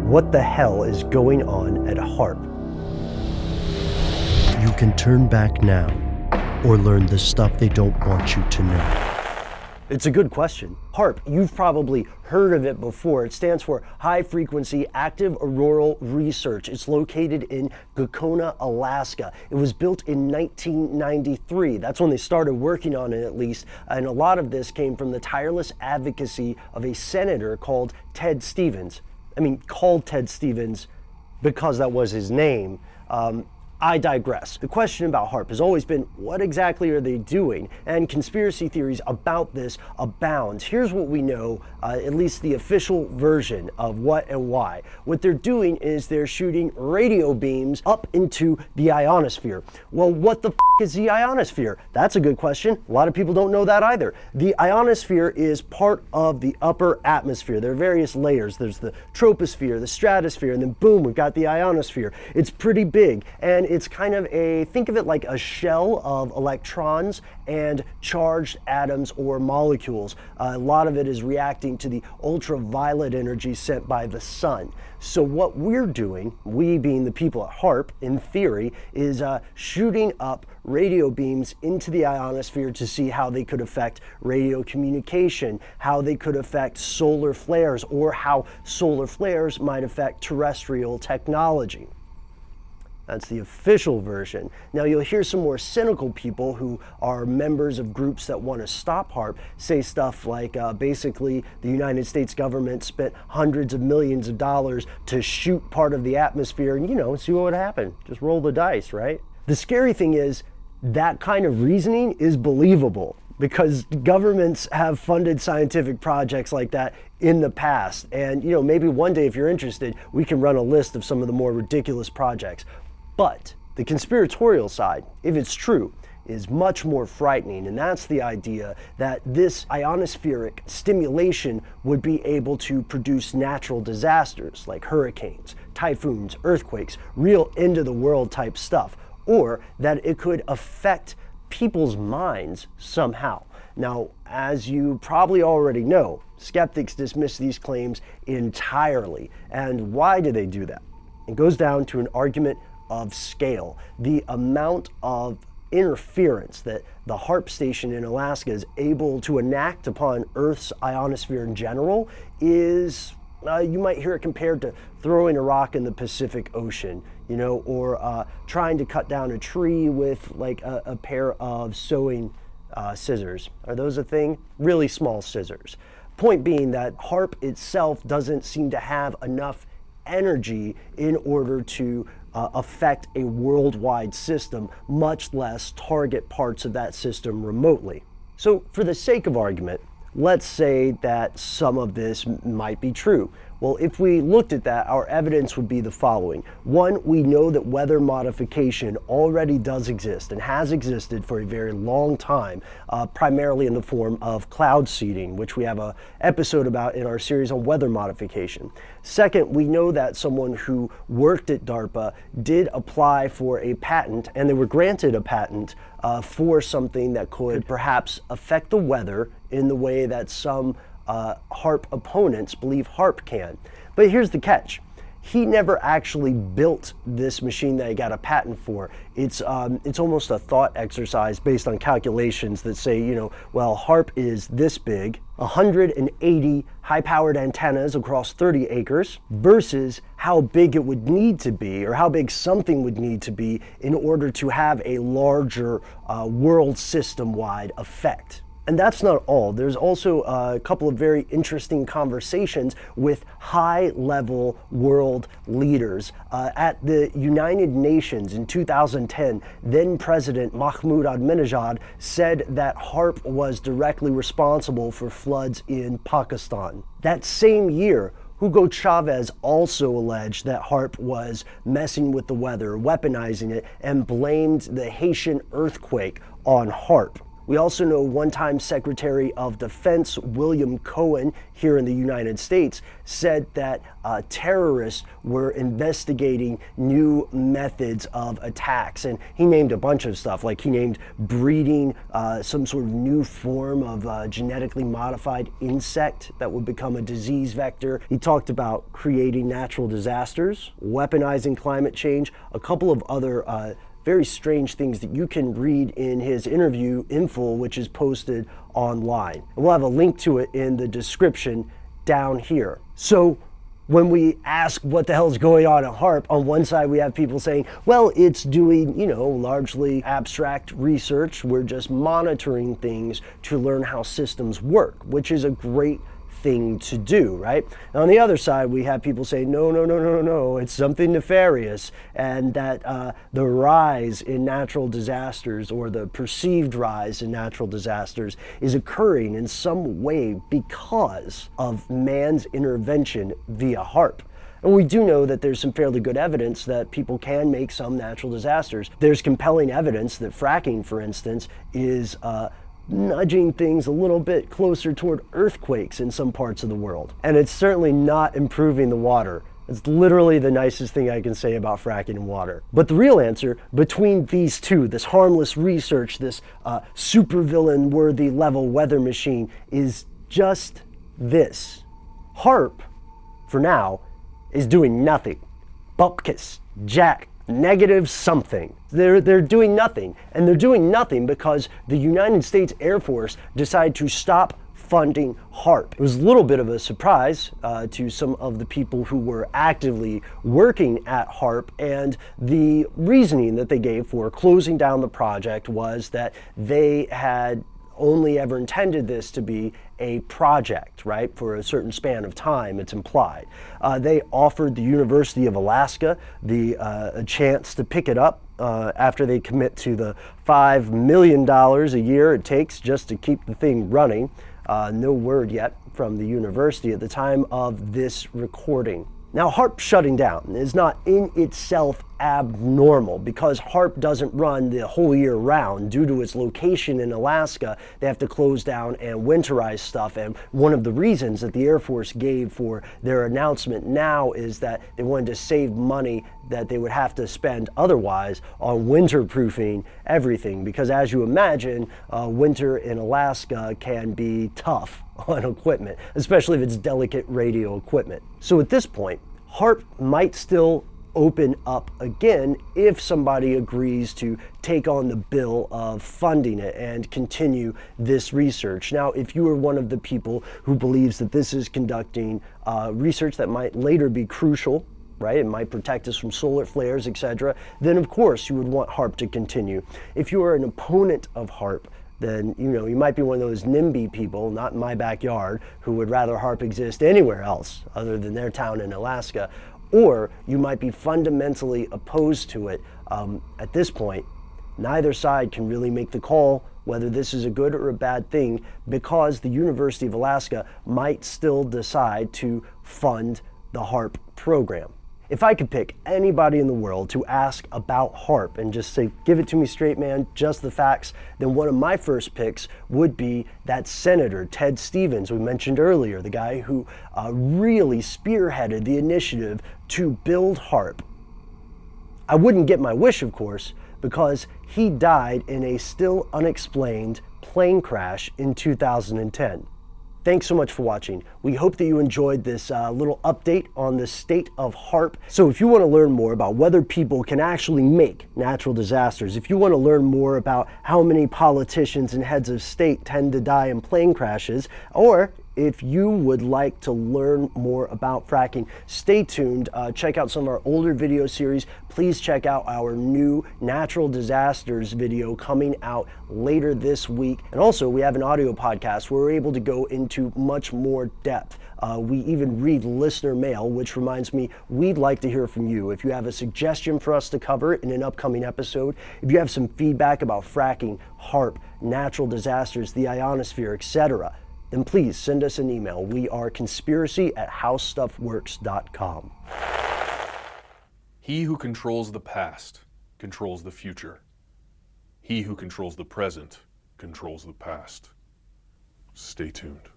What the hell is going on at HAARP? You can turn back now or learn the stuff they don't want you to know. It's a good question. HAARP, you've probably heard of it before. It stands for High Frequency Active Auroral Research. It's located in Gakona, Alaska. It was built in 1993. That's when they started working on it, at least. And a lot of this came from the tireless advocacy of a senator called Ted Stevens. Called Ted Stevens because that was his name. I digress. The question about HAARP has always been, what exactly are they doing? And conspiracy theories about this abound. Here's what we know, at least the official version of what and why. What they're doing is they're shooting radio beams up into the ionosphere. Well, what the is the ionosphere? That's a good question. A lot of people don't know that either. The ionosphere is part of the upper atmosphere. There are various layers. There's the troposphere, the stratosphere, and then boom, we've got the ionosphere. It's pretty big, and it's kind of think of it like a shell of electrons and charged atoms or molecules. A lot of it is reacting to the ultraviolet energy sent by the sun. So what we're doing, we being the people at HAARP, in theory, is shooting up radio beams into the ionosphere to see how they could affect radio communication, how they could affect solar flares, or how solar flares might affect terrestrial technology. That's the official version. Now you'll hear some more cynical people who are members of groups that want to stop HAARP say stuff like basically the United States government spent hundreds of millions of dollars to shoot part of the atmosphere and, see what would happen. Just roll the dice, right? The scary thing is that kind of reasoning is believable because governments have funded scientific projects like that in the past. And, maybe one day if you're interested, we can run a list of some of the more ridiculous projects. But the conspiratorial side, if it's true, is much more frightening, and that's the idea that this ionospheric stimulation would be able to produce natural disasters like hurricanes, typhoons, earthquakes, real end-of-the-world type stuff, or that it could affect people's minds somehow. Now, as you probably already know, skeptics dismiss these claims entirely. And why do they do that? It goes down to an argument of scale. The amount of interference that the HAARP station in Alaska is able to enact upon Earth's ionosphere in general is, you might hear it compared to throwing a rock in the Pacific Ocean, or trying to cut down a tree with like a pair of sewing scissors. Are those a thing? Really small scissors. Point being that HAARP itself doesn't seem to have enough energy in order to affect a worldwide system, much less target parts of that system remotely. So for the sake of argument, let's say that some of this might be true. Well, if we looked at that, our evidence would be the following. One, we know that weather modification already does exist and has existed for a very long time, primarily in the form of cloud seeding, which we have an episode about in our series on weather modification. Second, we know that someone who worked at DARPA did apply for a patent, and they were granted a patent for something that could perhaps affect the weather in the way that some HAARP opponents believe HAARP can. But here's the catch. He never actually built this machine that he got a patent for. It's almost a thought exercise based on calculations that say, well, HAARP is this big, 180 high-powered antennas across 30 acres versus how big it would need to be, or how big something would need to be in order to have a larger world system-wide effect. And that's not all. There's also a couple of very interesting conversations with high-level world leaders. At the United Nations in 2010, then President Mahmoud Ahmadinejad said that HAARP was directly responsible for floods in Pakistan. That same year, Hugo Chavez also alleged that HAARP was messing with the weather, weaponizing it, and blamed the Haitian earthquake on HAARP. We also know one-time Secretary of Defense William Cohen here in the United States said that terrorists were investigating new methods of attacks. And he named a bunch of stuff, like he named breeding some sort of new form of genetically modified insect that would become a disease vector. He talked about creating natural disasters, weaponizing climate change, a couple of other very strange things that you can read in his interview in full, which is posted online. And we'll have a link to it in the description down here. So when we ask what the hell's going on at HAARP, on one side we have people saying, well, it's doing, largely abstract research. We're just monitoring things to learn how systems work, which is a great thing to do, right? And on the other side, we have people say, no, it's something nefarious, and that the rise in natural disasters, or the perceived rise in natural disasters, is occurring in some way because of man's intervention via HAARP. And we do know that there's some fairly good evidence that people can make some natural disasters. There's compelling evidence that fracking, for instance, is nudging things a little bit closer toward earthquakes in some parts of the world. And it's certainly not improving the water. It's literally the nicest thing I can say about fracking and water. But the real answer between these two, this harmless research, this supervillain worthy level weather machine, is just this. HAARP, for now, is doing nothing. Bupkis, jack, negative something. They're doing nothing, and they're doing nothing because the United States Air Force decided to stop funding HAARP. It was a little bit of a surprise to some of the people who were actively working at HAARP, and the reasoning that they gave for closing down the project was that they had only ever intended this to be a project, right, for a certain span of time, it's implied. They offered the University of Alaska a chance to pick it up after they commit to the $5 million a year it takes just to keep the thing running. No word yet from the university at the time of this recording. Now, HAARP shutting down is not in itself abnormal because HAARP doesn't run the whole year round. Due to its location in Alaska, they have to close down and winterize stuff. And one of the reasons that the Air Force gave for their announcement now is that they wanted to save money that they would have to spend otherwise on winterproofing everything. Because as you imagine, winter in Alaska can be tough on equipment, especially if it's delicate radio equipment. So at this point, HAARP might still open up again if somebody agrees to take on the bill of funding it and continue this research. Now, if you are one of the people who believes that this is conducting research that might later be crucial, right, it might protect us from solar flares, etc., then of course you would want HAARP to continue. If you are an opponent of HAARP, then you might be one of those NIMBY people, not in my backyard, who would rather HAARP exist anywhere else other than their town in Alaska, or you might be fundamentally opposed to it. At this point, neither side can really make the call whether this is a good or a bad thing, because the University of Alaska might still decide to fund the HAARP program. If I could pick anybody in the world to ask about HAARP and just say, give it to me straight, man, just the facts, then one of my first picks would be that Senator Ted Stevens we mentioned earlier, the guy who really spearheaded the initiative to build HAARP. I wouldn't get my wish, of course, because he died in a still unexplained plane crash in 2010. Thanks so much for watching. We hope that you enjoyed this little update on the state of HAARP. So if you want to learn more about whether people can actually make natural disasters, if you want to learn more about how many politicians and heads of state tend to die in plane crashes, or if you would like to learn more about fracking, stay tuned. Check out some of our older video series. Please check out our new natural disasters video coming out later this week. And also, we have an audio podcast where we're able to go into much more depth. We even read listener mail, which reminds me, we'd like to hear from you. If you have a suggestion for us to cover in an upcoming episode, if you have some feedback about fracking, HAARP, natural disasters, the ionosphere, etc., then please send us an email. We are conspiracy@howstuffworks.com. He who controls the past controls the future. He who controls the present controls the past. Stay tuned.